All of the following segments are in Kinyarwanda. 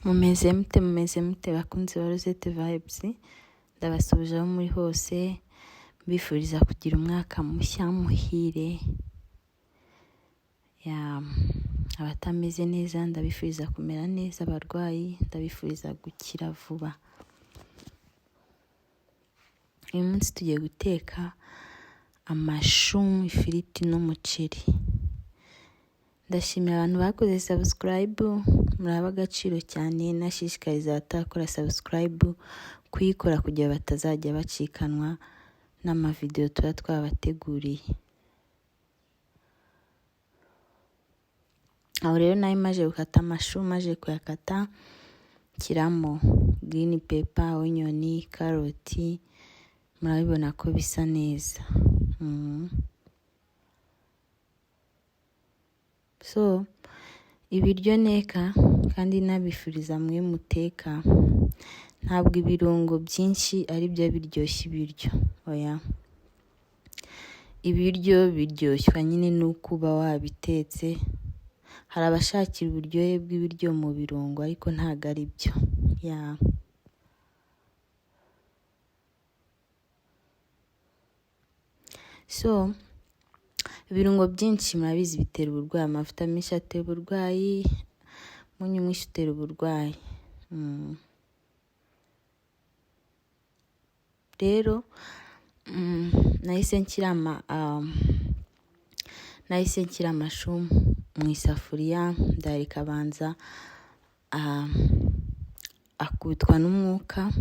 Mumeze mute bakunzi ba Rosette Vibes, ndabasubije aho muri hose, mbifuriza kugira umwaka mushya muhire. Abatameze neza ndabifuriza kumera neza, abarwayi ndabifuriza gukira vuba. Uyu munsi tugiye guteka amashu, ifiriti n'umuceri. Ndashimira abantu bakoze subscribe, muraba agaciro cyane. Nashishikariza abatakora subscribe kuyikora kugira batazajya bacikanwa n'amavideo tuba twabateguriye. Aho rero nayo maje gukata amashu, maje kuyakata kiramo green pepper, onion, karoti, murabibona ko bisa neza. So ibiryo neka kandi nabifuriza mwe muteka, ntabwo ibirungo byinshi ari byo biryoshya ibiryo. Oya, ibiryo biryoshya nyine nuko uba wabitetse. Hari abashakira uburyohe bw'ibiryo mu birungo ariko ntago ari byo. So ibirungo byinshi murabizi bitera uburwayi, amavuta menshi atera uburwayi, umunyu mwinshi utera uburwayi. Rero nahise nshyira amashu mu isafuriya, ndareka abanza akubitwa n'umwuka.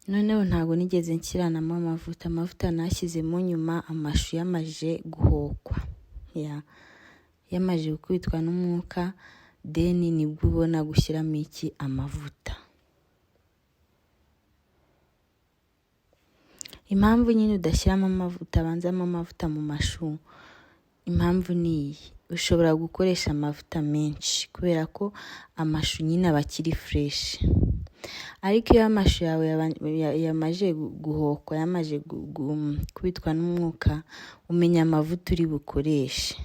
Noneho ntabwo nigeze nshyiranamo amavuta nashyizemo nyuma, amashu yamaje guhokwa, yamaje gukubitwa n'umwuka, then nibwo ubona gushyiramo amavuta. Impamvu nyine udashyiramo amavuta, abanzamo amavuta mu mashu, impamvu ni iyi: ushobora gukoresha amavuta menshi kubera ko amashu nyine aba akiri fresh. Ariko iyo amashu yawe yamaje guhokwa, yamaje kubitwa n'umwuka, umenya amavuta uri bukoreshe.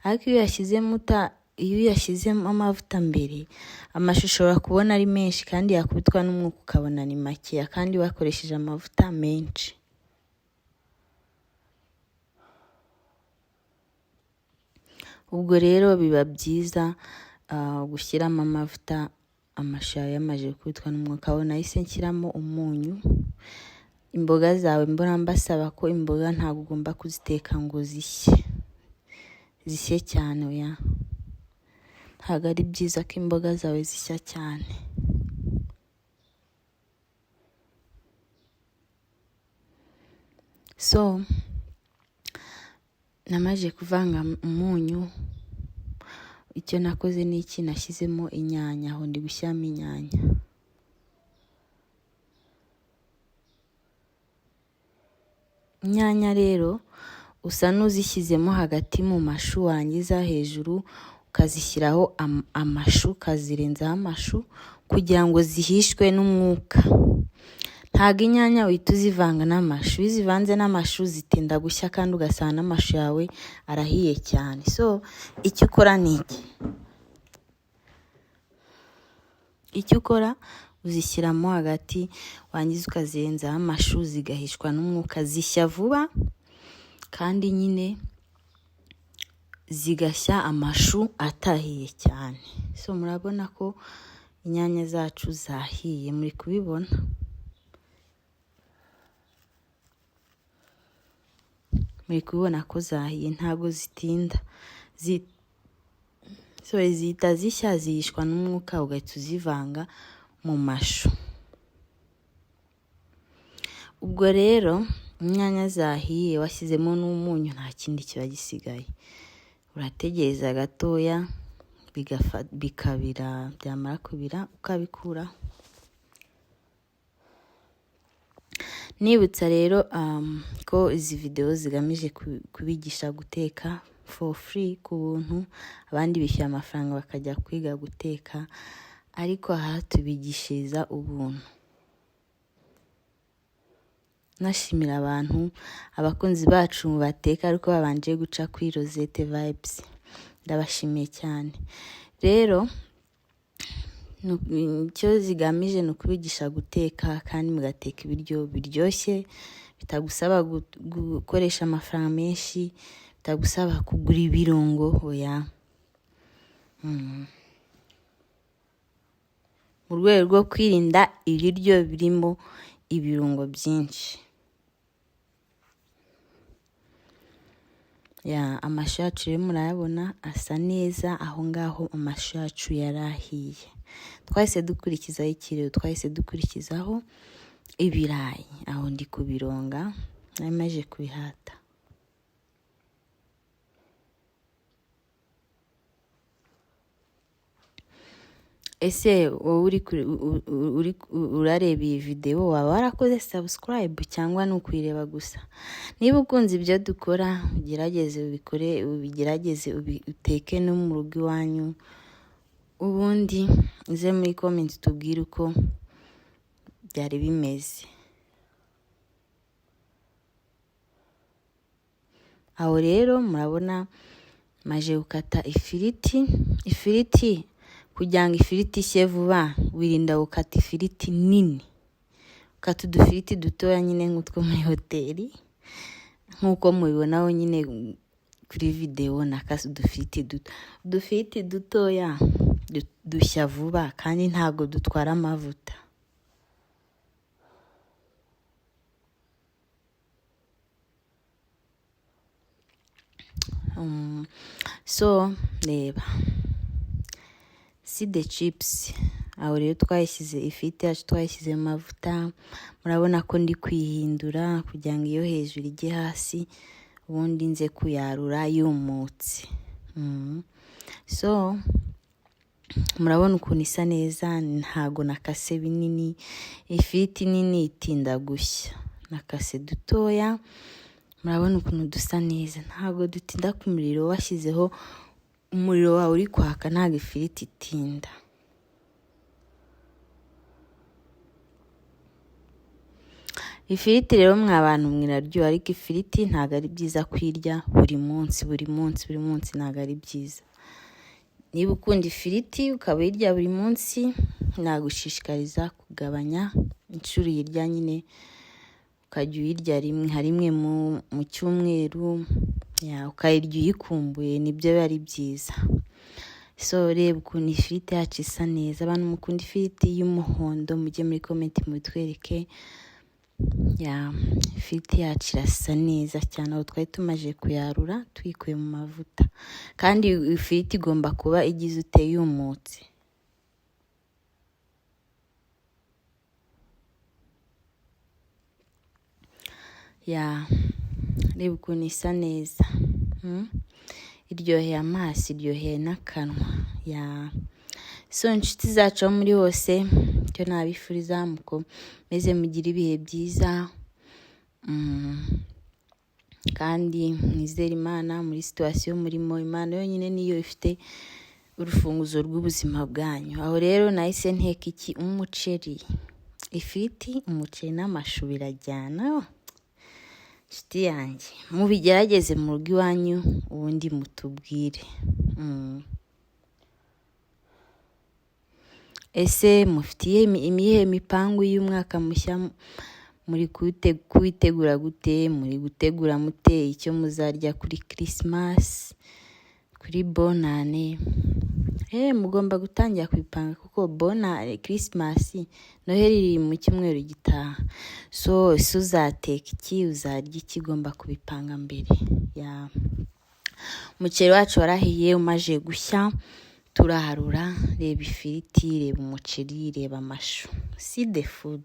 Ariko iyo uyashyizemo amavuta mbere, amashu ushobora kubona ari menshi kandi yakubitwa n'umwuka ukabona ni makeya kandi wakoresheje amavuta menshi. Ubwo rero biba byiza gushyiramo amavuta amashu yawe yamaje gukubitwa n'umwuka. Aho nahise nshyiramo umunyu. Imboga zawe mbona mbasaba ko imboga ntabwo ugomba kuziteka ngo zishye cyane. Oya, ntabwo ari byiza ko imboga zawe zishya cyane. So namaje kuvanga umunyu, icyo nakoze ni iki: nashyizemo inyanya. Aho ndi gushyiramo inyanya. Inyanya rero usa n'uzishyizemo hagati mu mashu, wangiza hejuru ukazishyiraho amashu, ukazirenzaho amashu kugira ngo zihishwe n'umwuka. Ntabwo inyanya uhita uzivanga n'amashu. Iyo uzivanze n'amashu zitinda gushya kandi ugasanga n'amashu yawe arahiye cyane. So icyo ukora ni iki: uzishyiramo hagati, wangiza ukazirenzaho amashu, zigahishwa n'umwuka, zishya vuba kandi nyine zigashya amashu atahiye cyane. So murabona ko inyanya zacu zahiye, muri kubibona. Muri kubibona ko zahiye, ntabwo zitinda. Zihita zishya, zihishwa n'umwuka, ugahita uzivanga mu mashu. Ubwo rero inyanya zahiye, washyizemo n'umunyu, nta kindi kiba gisigaye. Urategereza gatoya bikabira, byamara kubira ukabikuraho. Nibutsa rero ko izi video zigamije kubigisha guteka for free, ku buntu. Abandi bishyura amafaranga bakajya kwiga guteka, ariko aha tubigishiriza ubuntu. Nashimira abakunzi bacu bateka ariko babanje guca kuri Rosette Vibes. Ndabashimiye cyane. Rero icyo zigamije ni ukubigisha guteka kandi mugateka ibiryo biryoshye bitagusaba gukoresha amafaranga menshi, bitagusaba kugura ibirungo oya. Mu rwego rwo kwirinda ibiryo birimo ibirungo byinshi. Amashu yacu rero murayabona asa neza, aho ngaho amashu yacu yarahiye. Twahise dukurikizaho ibirayi, aho ndi kubironga nari maze kubihata. Ese wowe urareba iyi video waba warakoze subscribe cyangwa ni ukuyireba gusa? Niba ukunze ibyo dukora ubigerageze uteke no mu rugo iwanyu, ubundi uze muri comment tubwire uko byari bimeze. Aho rero murabona maje gukata ifiriti. Kugira ngo ifiriti ishye vuba wirinda gukata ifiriti nini, ukata udufiriti dutoya nyine nk'utwo muri hoteli, nk'uko mubibonaho nyine kuri video. Nakase udufiriti dutoya dushya vuba kandi ntabwo dutwara amavuta. So reba the chips, aho rero twayishyize ifiriti yacu twayishyize mu mavuta. Murabona ko ndi kwihindura kugira ngo iyo hejuru ijye hasi, ubundi nze kuyarura yumutse. So murabona ukuntu isa neza, ntago nakase binini. Ifiriti nini itinda gushya, nakase dutoya. Murabona ukuntu dusa neza, ntago dutinda ku muriro. Washyizeho umuriro wawe uri kwaka ntago ifiriti itinda. Ifiriti rero mwabantu mwiraryoha, ariko ifiriti ntago ari byiza kwirya buri munsi ntago ari byiza. Niba ukunda ifiriti ukaba uyirya buri munsi, nagushishikariza kugabanya inshuro uyirya nyine, ukajya uyirya rimwe mu cyumweru, ukayirya uyikumbuye, nibyo biba ari byiza. So reba ukuntu ifiriti yacu isa neza. Abantu mukunda ifiriti y'umuhondo mujye muri comment mubitwereke. Ifiriti yacu irasa neza cyane, aho twari tumaze kuyarura tuyikuye mu mavuta. Kandi ifiriti igomba kuba igize uteye yumutse. Reba ukuntu isa neza, iryoheye amaso, iryoheye n'akanwa. So inshuti zacu aho muri hose, icyo nabifuriza mukomeze mugire ibihe byiza, kandi mwizere Imana muri situation murimo. Imana yonyine niyo ifite urufunguzo rw'ubuzima bwanyu. Aho rero nahise nteka umuceri, ifiriti, umuceri n'amashu birajyana. Inshuti yanjye mubigerageze mu rugo iwanyu, ubundi mutubwire. Ese mufitiye imihe mipangu y'umwaka mushya? Muri kuwitegura gute? Muri gutegura mute icyo muzarya kuri Christmas, kuri bonane? Mugomba gutangira kubipanga, kuko Christmas, Noheli iri mu cyumweru gitaha. So ese uzateka iki, uzarya iki? Ugomba kubipanga mbere. Umuceri wacu warahiye umaje gushya, turaharura. Reba ifiriti, reba umuceri, reba amashu. The food.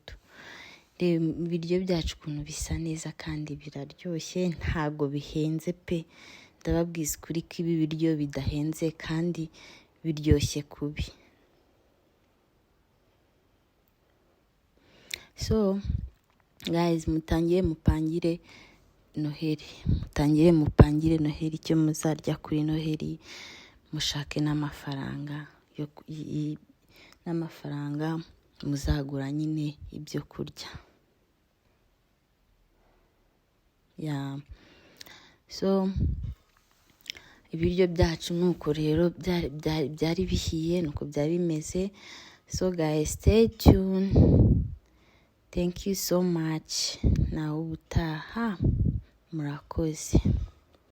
Reba ibiryo byacu ukuntu bisa neza kandi biraryoshye, ntago bihenze pe. Ndababwiza ukuri ko ibi biryo bidahenze kandi biryoshye kubi. So guys, mutangire mupangire Noheli, icyo muzarya kuri Noheli. Mushake n'amafaranga muzagura nyine ibyo kurya. So ibiryo byacu nuko rero byari bihiye, nuko byari bimeze. So guys, stay tuned. Thank you so much. Naho ubutaha murakoze.